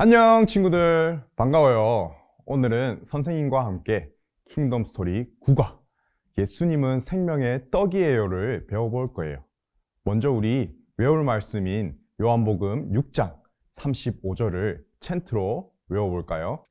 안녕 친구들, 반가워요. 오늘은 선생님과 함께 킹덤 스토리 9과 예수님은 생명의 떡이에요를 배워볼 거예요. 먼저 우리 외울 말씀인 요한복음 6장 35절을 찬트로 외워볼까요?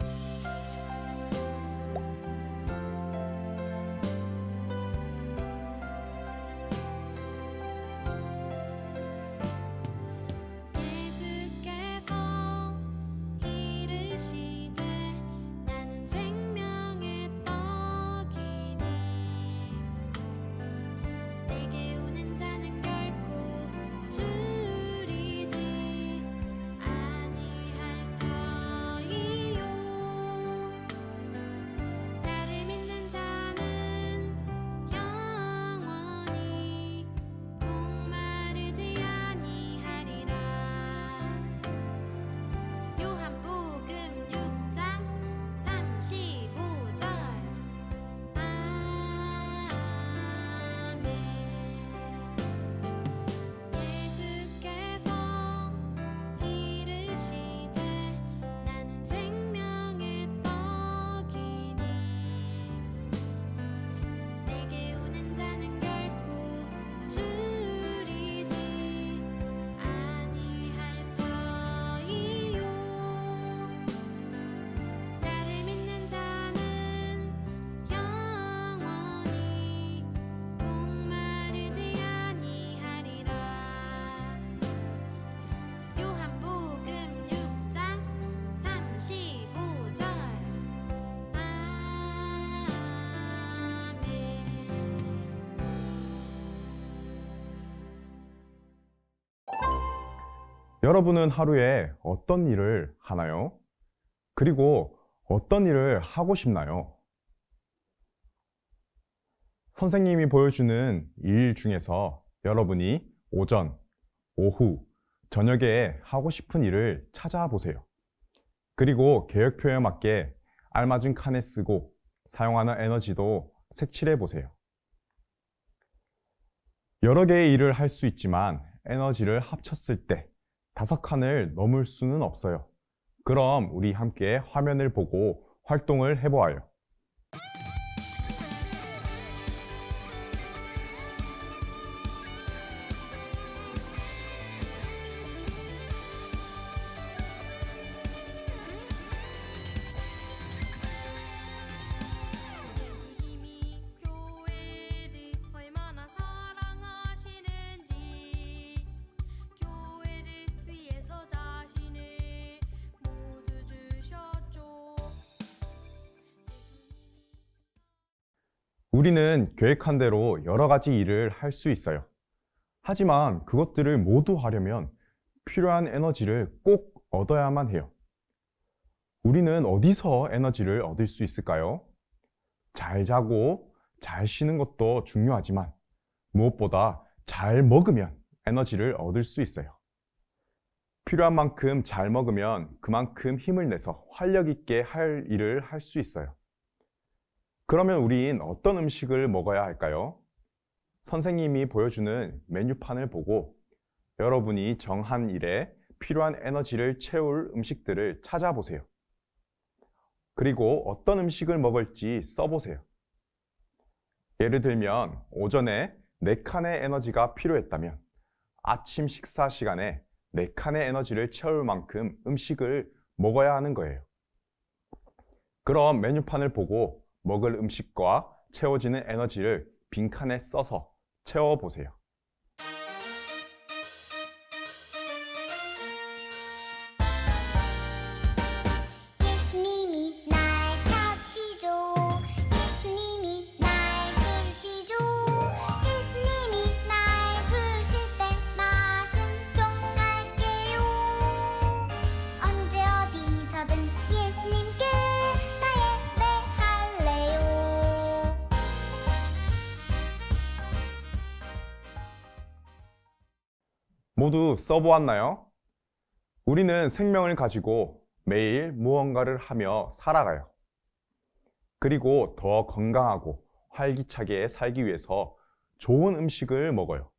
여러분은 하루에 어떤 일을 하나요? 그리고 어떤 일을 하고 싶나요? 선생님이 보여주는 일 중에서 여러분이 오전, 오후, 저녁에 하고 싶은 일을 찾아보세요. 그리고 계획표에 맞게 알맞은 칸에 쓰고 사용하는 에너지도 색칠해 보세요. 여러 개의 일을 할 수 있지만 에너지를 합쳤을 때 5칸을 넘을 수는 없어요. 그럼 우리 함께 화면을 보고 활동을 해보아요. 예수님이 교회를 얼마나 사랑하시는지 교회를 위해서 자신을 모두 주셨죠. 우리는 계획한 대로 여러 가지 일을 할 수 있어요. 하지만 그것들을 모두 하려면 필요한 에너지를 꼭 얻어야만 해요. 우리는 어디서 에너지를 얻을 수 있을까요? 잘 자고 잘 쉬는 것도 중요하지만 무엇보다 잘 먹으면 에너지를 얻을 수 있어요. 필요한 만큼 잘 먹으면 그만큼 힘을 내서 활력 있게 할 일을 할 수 있어요. 그러면 우린 어떤 음식을 먹어야 할까요? 선생님이 보여주는 메뉴판을 보고 여러분이 정한 일에 필요한 에너지를 채울 음식들을 찾아보세요. 그리고 어떤 음식을 먹을지 써보세요. 예를 들면 오전에 4칸의 에너지가 필요했다면 아침 식사 시간에 4칸의 에너지를 채울 만큼 음식을 먹어야 하는 거예요. 그럼 메뉴판을 보고 먹을 음식과 채워지는 에너지를 빈칸에 써서 채워보세요. 예수님이 날 찾으시죠. 예수님이 날 부르시죠. 예수님이 날 부르실 때 나 순종할게요. 언제 어디서든 예수님께 나 예배할래요. 모두 써보았나요? 우리는 생명을 가지고 매일 무언가를 하며 살아가요. 그리고 더 건강하고 활기차게 살기 위해서 좋은 음식을 먹어요.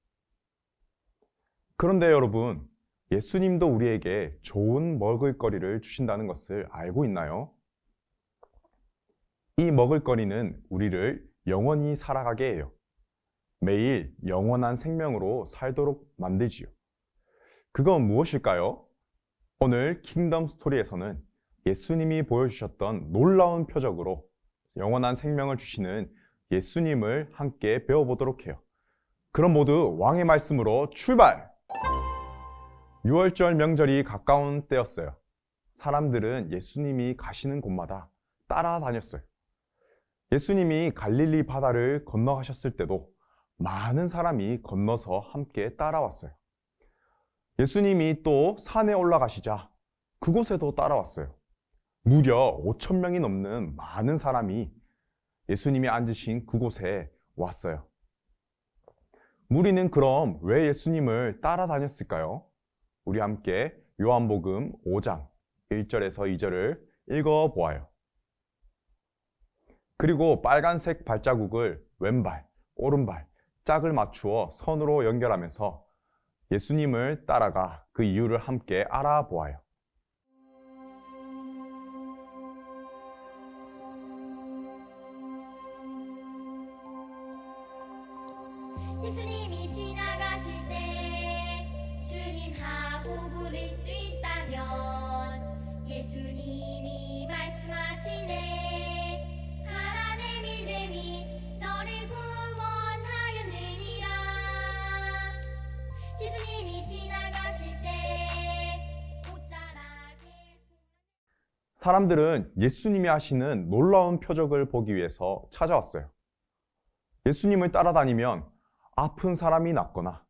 그런데 여러분, 예수님도 우리에게 좋은 먹을거리를 주신다는 것을 알고 있나요? 이 먹을거리는 우리를 영원히 살아가게 해요. 매일 영원한 생명으로 살도록 만들지요. 그건 무엇일까요? 오늘 킹덤 스토리에서는 예수님이 보여주셨던 놀라운 표적으로 영원한 생명을 주시는 예수님을 함께 배워보도록 해요. 그럼 모두 왕의 말씀으로 출발! 6월절 명절이 가까운 때였어요. 사람들은 예수님이 가시는 곳마다 따라다녔어요. 예수님이 갈릴리 바다를 건너가셨을 때도 많은 사람이 건너서 함께 따라왔어요. 예수님이 또 산에 올라가시자 그곳에도 따라왔어요. 무려 5천 명이 넘는 많은 사람이 예수님이 앉으신 그곳에 왔어요. 무리는 그럼 왜 예수님을 따라다녔을까요? 우리 함께 요한복음 5장 1절에서 2절을 읽어보아요. 그리고 빨간색 발자국을 왼발, 오른발, 짝을 맞추어 선으로 연결하면서 예수님을 따라가 그 이유를 함께 알아보아요. 예수님이 지나가실 때 주님하고 부를 수 있다면 예수님이 말씀하시네 가라 내 믿음이 너를 구원하였느니라. 예수님이 지나가실 때 옷자락에 사람들은 예수님이 하시는 놀라운 표적을 보기 위해서 찾아왔어요. 예수님을 따라다니면 아픈 사람이 낫거나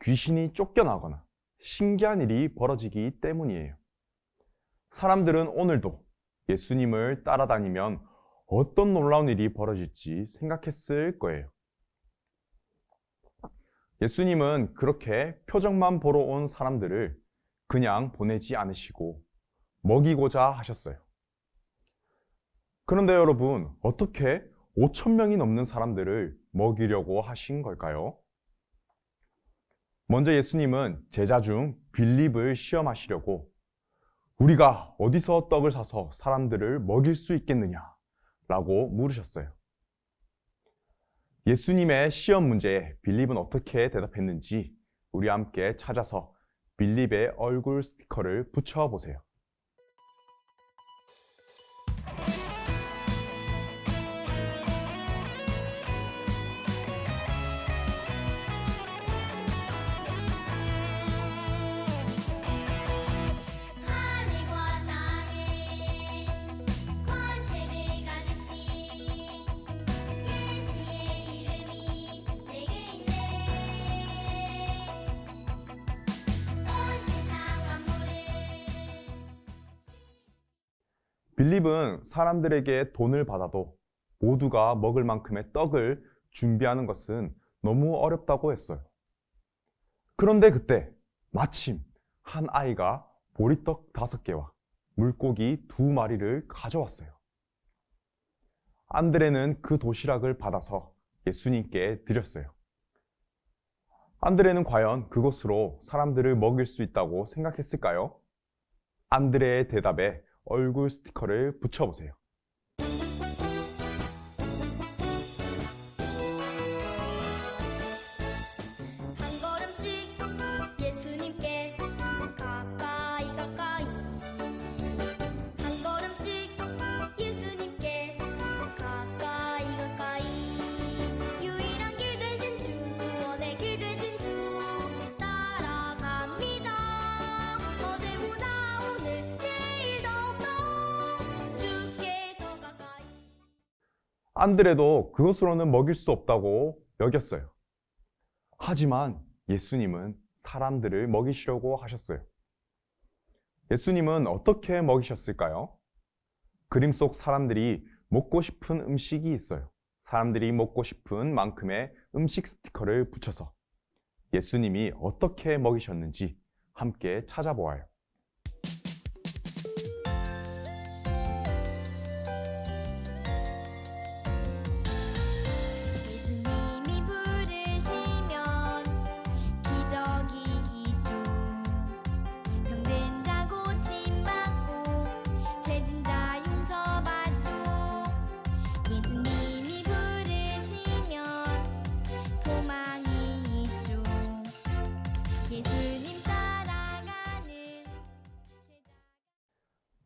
귀신이 쫓겨나거나 신기한 일이 벌어지기 때문이에요. 사람들은 오늘도 예수님을 따라다니면 어떤 놀라운 일이 벌어질지 생각했을 거예요. 예수님은 그렇게 표적만 보러 온 사람들을 그냥 보내지 않으시고 먹이고자 하셨어요. 그런데 여러분, 어떻게 5천 명이 넘는 사람들을 먹이려고 하신 걸까요? 먼저 예수님은 제자 중 빌립을 시험하시려고 우리가 어디서 떡을 사서 사람들을 먹일 수 있겠느냐 라고 물으셨어요. 예수님의 시험 문제에 빌립은 어떻게 대답했는지 우리 함께 찾아서 빌립의 얼굴 스티커를 붙여보세요. 하늘과 땅에 권세를 가지신 예수의 이름이 내게 있네. 온 세상 만물을 빌립은 사람들에게 돈을 받아도 모두가 먹을 만큼의 떡을 준비하는 것은 너무 어렵다고 했어요. 그런데 그때 마침 한 아이가 보리떡 5개와 물고기 2마리를 가져왔어요. 안드레는 그 도시락을 받아서 예수님께 드렸어요. 안드레는 과연 그것으로 사람들을 먹일 수 있다고 생각했을까요? 안드레의 대답에 얼굴 스티커를 붙여보세요. 한 걸음씩 예수님께 가까이 가까이 한 걸음씩 예수님께 가까이 가까이 유일한 길 되신 주 구원의 길 되신 주 따라갑니다. 어제보다 오늘 내일 더욱더 주께 더 가까이. 안드레도 그것으로는 먹일 수 없다고 여겼어요. 하지만 예수님은 사람들을 먹이시려고 하셨어요. 예수님은 어떻게 먹이셨을까요? 그림 속 사람들이 먹고 싶은 음식이 있어요. 사람들이 먹고 싶은 만큼의 음식 스티커를 붙여서 예수님이 어떻게 먹이셨는지 함께 찾아보아요. 예수님이 부르시면 기적이 있죠.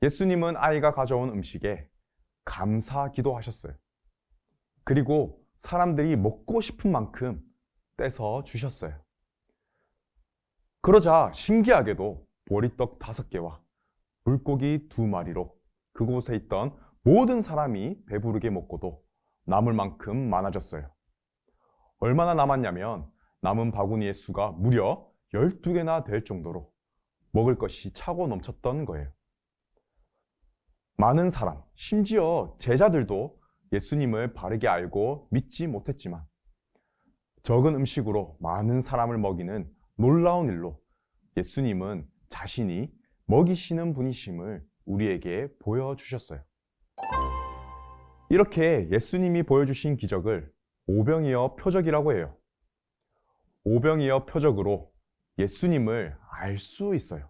예수님은 아이가 가져온 음식에 감사 기도하셨어요. 그리고 사람들이 먹고 싶은 만큼 떼서 주셨어요. 그러자 신기하게도 보리떡 5개와 물고기 2마리로 그곳에 있던 모든 사람이 배부르게 먹고도 남을 만큼 많아졌어요. 얼마나 남았냐면 남은 바구니의 수가 무려 12개나 될 정도로 먹을 것이 차고 넘쳤던 거예요. 많은 사람, 심지어 제자들도 예수님을 바르게 알고 믿지 못했지만 적은 음식으로 많은 사람을 먹이는 놀라운 일로 예수님은 자신이 먹이시는 분이심을 우리에게 보여주셨어요. 이렇게 예수님이 보여주신 기적을 오병이어 표적이라고 해요. 오병이어 표적으로 예수님을 알 수 있어요.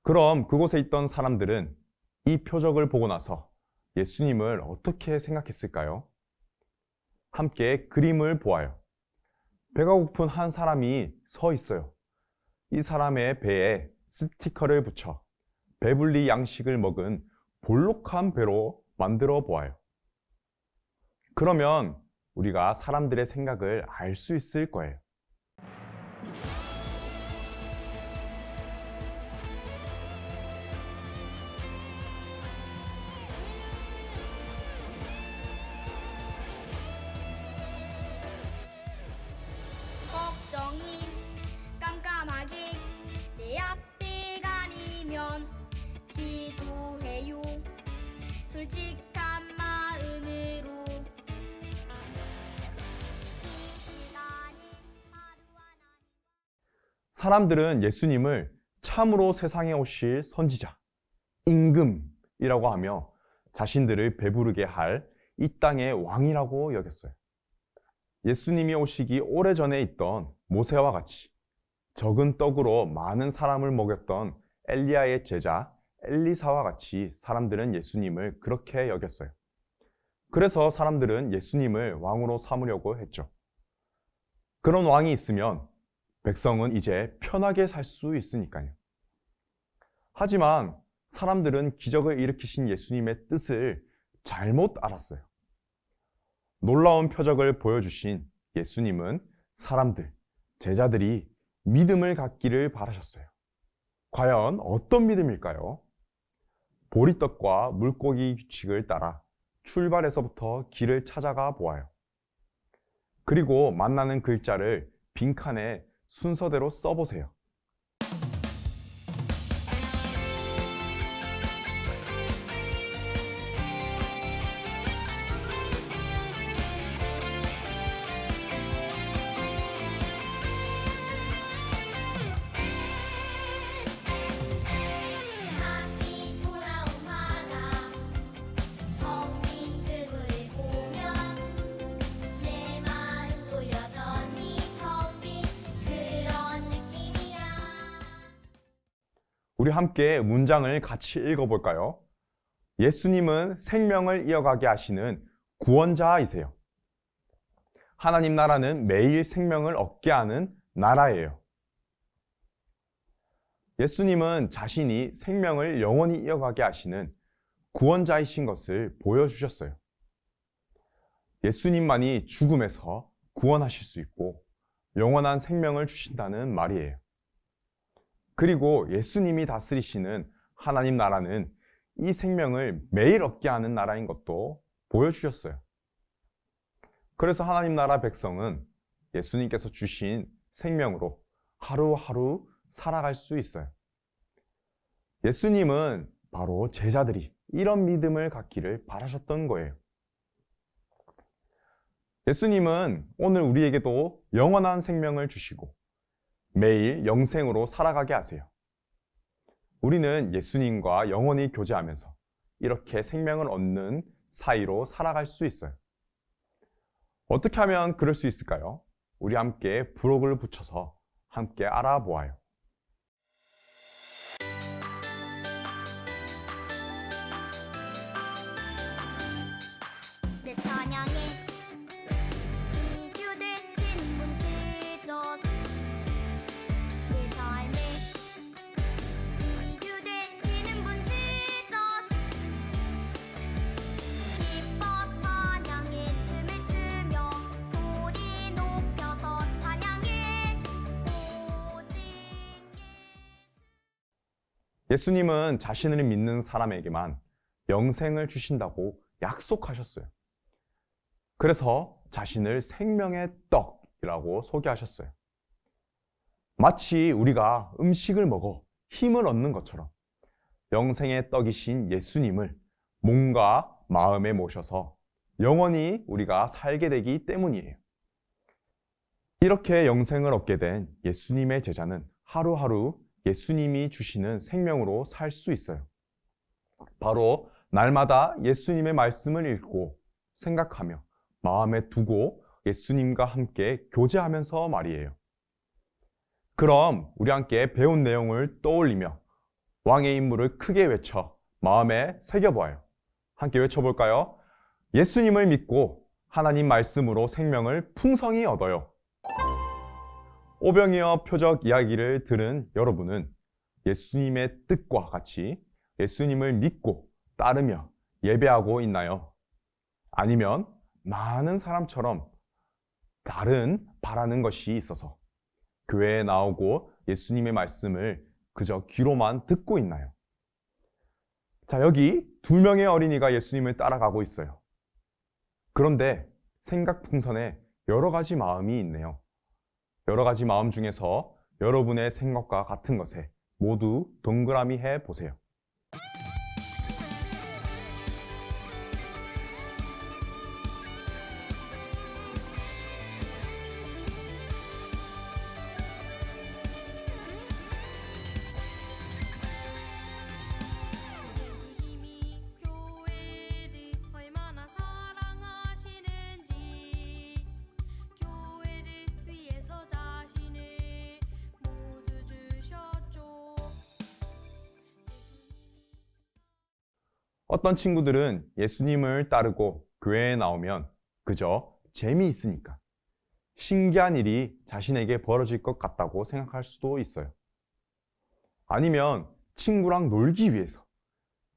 그럼 그곳에 있던 사람들은 이 표적을 보고 나서 예수님을 어떻게 생각했을까요? 함께 그림을 보아요. 배가 고픈 한 사람이 서 있어요. 이 사람의 배에 스티커를 붙여 배불리 양식을 먹은 볼록한 배로 만들어 보아요. 그러면 우리가 사람들의 생각을 알 수 있을 거예요. 걱정이 깜깜하게 내 앞에 가리면 기도해요 솔직한 마음으로 이 시간이 하루하나 사람들은 예수님을 참으로 세상에 오실 선지자, 임금이라고 하며 자신들을 배부르게 할 이 땅의 왕이라고 여겼어요. 예수님이 오시기 오래전에 있던 모세와 같이 적은 떡으로 많은 사람을 먹였던 엘리야의 제자 엘리사와 같이 사람들은 예수님을 그렇게 여겼어요. 그래서 사람들은 예수님을 왕으로 삼으려고 했죠. 그런 왕이 있으면 백성은 이제 편하게 살 수 있으니까요. 하지만 사람들은 기적을 일으키신 예수님의 뜻을 잘못 알았어요. 놀라운 표적을 보여주신 예수님은 사람들, 제자들이 믿음을 갖기를 바라셨어요. 과연 어떤 믿음일까요? 보리떡과 물고기 규칙을 따라 출발에서부터 길을 찾아가 보아요. 그리고 만나는 글자를 빈칸에 순서대로 써보세요. 다시 돌아온 바다 텅빈 그물을 보면 내 마음도 여전히 텅 빈 그런 느낌이야 우리 함께 문장을 같이 읽어볼까요? 예수님은 생명을 이어가게 하시는 구원자이세요. 하나님 나라는 매일 생명을 얻게 하는 나라예요. 예수님은 자신이 생명을 영원히 이어가게 하시는 구원자이신 것을 보여주셨어요. 예수님만이 죽음에서 구원하실 수 있고 영원한 생명을 주신다는 말이에요. 그리고 예수님이 다스리시는 하나님 나라는 이 생명을 매일 얻게 하는 나라인 것도 보여주셨어요. 그래서 하나님 나라 백성은 예수님께서 주신 생명으로 하루하루 살아갈 수 있어요. 예수님은 바로 제자들이 이런 믿음을 갖기를 바라셨던 거예요. 예수님은 오늘 우리에게도 영원한 생명을 주시고 매일 영생으로 살아가게 하세요. 우리는 예수님과 영원히 교제하면서 이렇게 생명을 얻는 사이로 살아갈 수 있어요. 어떻게 하면 그럴 수 있을까요? 우리 함께 부록을 붙여서 함께 알아보아요. 내 찬양에 이주 되신 분 지저스 내 삶에 이주 되시는 분 예수님은 자신을 믿는 사람에게만 영생을 주신다고 약속하셨어요. 그래서 자신을 생명의 떡이라고 소개하셨어요. 마치 우리가 음식을 먹어 힘을 얻는 것처럼 영생의 떡이신 예수님을 몸과 마음에 모셔서 영원히 우리가 살게 되기 때문이에요. 이렇게 영생을 얻게 된 예수님의 제자는 하루하루 예수님이 주시는 생명으로 살 수 있어요. 바로 날마다 예수님의 말씀을 읽고 생각하며 마음에 두고 예수님과 함께 교제하면서 말이에요. 그럼 우리 함께 배운 내용을 떠올리며 왕의 임무를 크게 외쳐 마음에 새겨보아요. 함께 외쳐볼까요? 예수님을 믿고 하나님 말씀으로 생명을 풍성히 얻어요. 오병이어 표적 이야기를 들은 여러분은 예수님의 뜻과 같이 예수님을 믿고 따르며 예배하고 있나요? 아니면 많은 사람처럼 다른 바라는 것이 있어서 교회에 나오고 예수님의 말씀을 그저 귀로만 듣고 있나요? 자, 여기 2명의 어린이가 예수님을 따라가고 있어요. 그런데 생각풍선에 여러 가지 마음이 있네요. 여러 가지 마음 중에서 여러분의 생각과 같은 것에 모두 동그라미 해 보세요. 예수님이 교회를 얼마나 사랑하시는지 교회를 위해서 자신을 모두 주셨죠. 어떤 친구들은 예수님을 따르고 교회에 나오면 그저 재미있으니까 신기한 일이 자신에게 벌어질 것 같다고 생각할 수도 있어요. 아니면 친구랑 놀기 위해서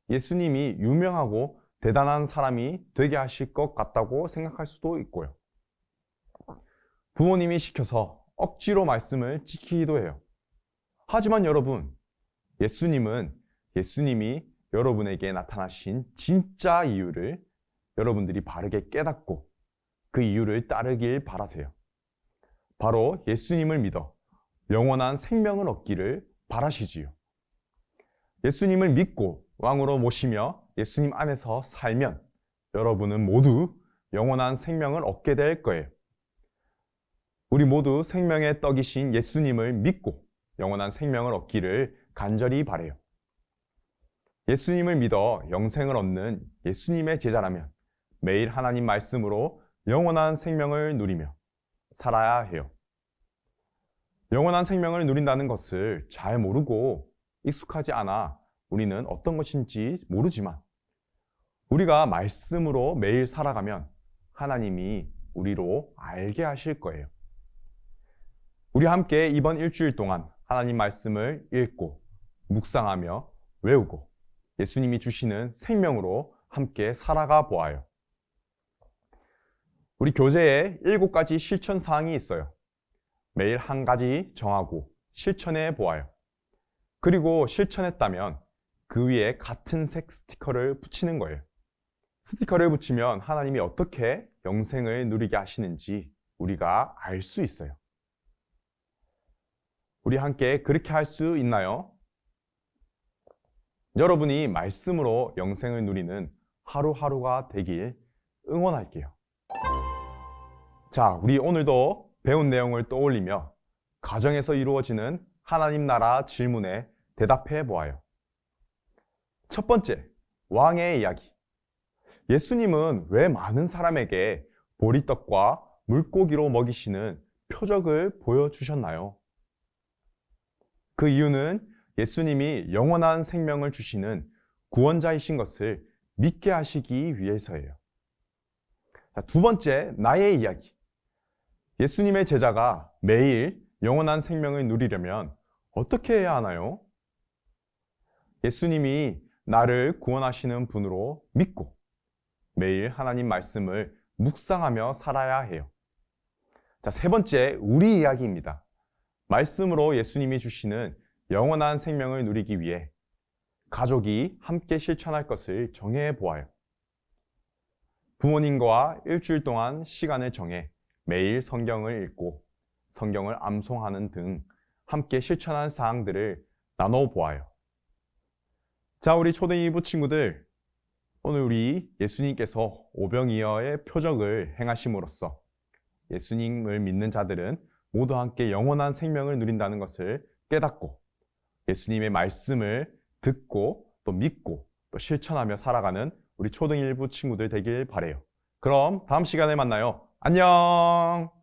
예수님이 유명하고 대단한 사람이 되게 하실 것 같다고 생각할 수도 있고요. 부모님이 시켜서 억지로 말씀을 지키기도 해요. 하지만 여러분, 예수님이 여러분에게 나타나신 진짜 이유를 여러분들이 바르게 깨닫고 그 이유를 따르길 바라세요. 바로 예수님을 믿어 영원한 생명을 얻기를 바라시지요. 예수님을 믿고 왕으로 모시며 예수님 안에서 살면 여러분은 모두 영원한 생명을 얻게 될 거예요. 우리 모두 생명의 떡이신 예수님을 믿고 영원한 생명을 얻기를 간절히 바라요. 예수님을 믿어 영생을 얻는 예수님의 제자라면 매일 하나님 말씀으로 영원한 생명을 누리며 살아야 해요. 영원한 생명을 누린다는 것을 잘 모르고 익숙하지 않아 우리는 어떤 것인지 모르지만 우리가 말씀으로 매일 살아가면 하나님이 우리로 알게 하실 거예요. 우리 함께 이번 일주일 동안 하나님 말씀을 읽고 묵상하며 외우고 예수님이 주시는 생명으로 함께 살아가 보아요. 우리 교재에 7가지 실천 사항이 있어요. 매일 한 가지 정하고 실천해 보아요. 그리고 실천했다면 그 위에 같은 색 스티커를 붙이는 거예요. 스티커를 붙이면 하나님이 어떻게 영생을 누리게 하시는지 우리가 알 수 있어요. 우리 함께 그렇게 할 수 있나요? 여러분이 말씀으로 영생을 누리는 하루하루가 되길 응원할게요. 자, 우리 오늘도 배운 내용을 떠올리며 가정에서 이루어지는 하나님 나라 질문에 대답해 보아요. 첫 번째, 왕의 이야기. 예수님은 왜 많은 사람에게 보리떡과 물고기로 먹이시는 표적을 보여주셨나요? 그 이유는 예수님이 영원한 생명을 주시는 구원자이신 것을 믿게 하시기 위해서예요. 자, 두 번째, 나의 이야기. 예수님의 제자가 매일 영원한 생명을 누리려면 어떻게 해야 하나요? 예수님이 나를 구원하시는 분으로 믿고 매일 하나님 말씀을 묵상하며 살아야 해요. 자, 세 번째, 우리 이야기입니다. 말씀으로 예수님이 주시는 영원한 생명을 누리기 위해 가족이 함께 실천할 것을 정해 보아요. 부모님과 일주일 동안 시간을 정해 매일 성경을 읽고 성경을 암송하는 등 함께 실천한 사항들을 나눠 보아요. 자, 우리 초등 2부 친구들, 오늘 우리 예수님께서 오병이어의 표적을 행하심으로써 예수님을 믿는 자들은 모두 함께 영원한 생명을 누린다는 것을 깨닫고 예수님의 말씀을 듣고 또 믿고 또 실천하며 살아가는 우리 초등 1부 친구들 되길 바래요. 그럼 다음 시간에 만나요. 안녕!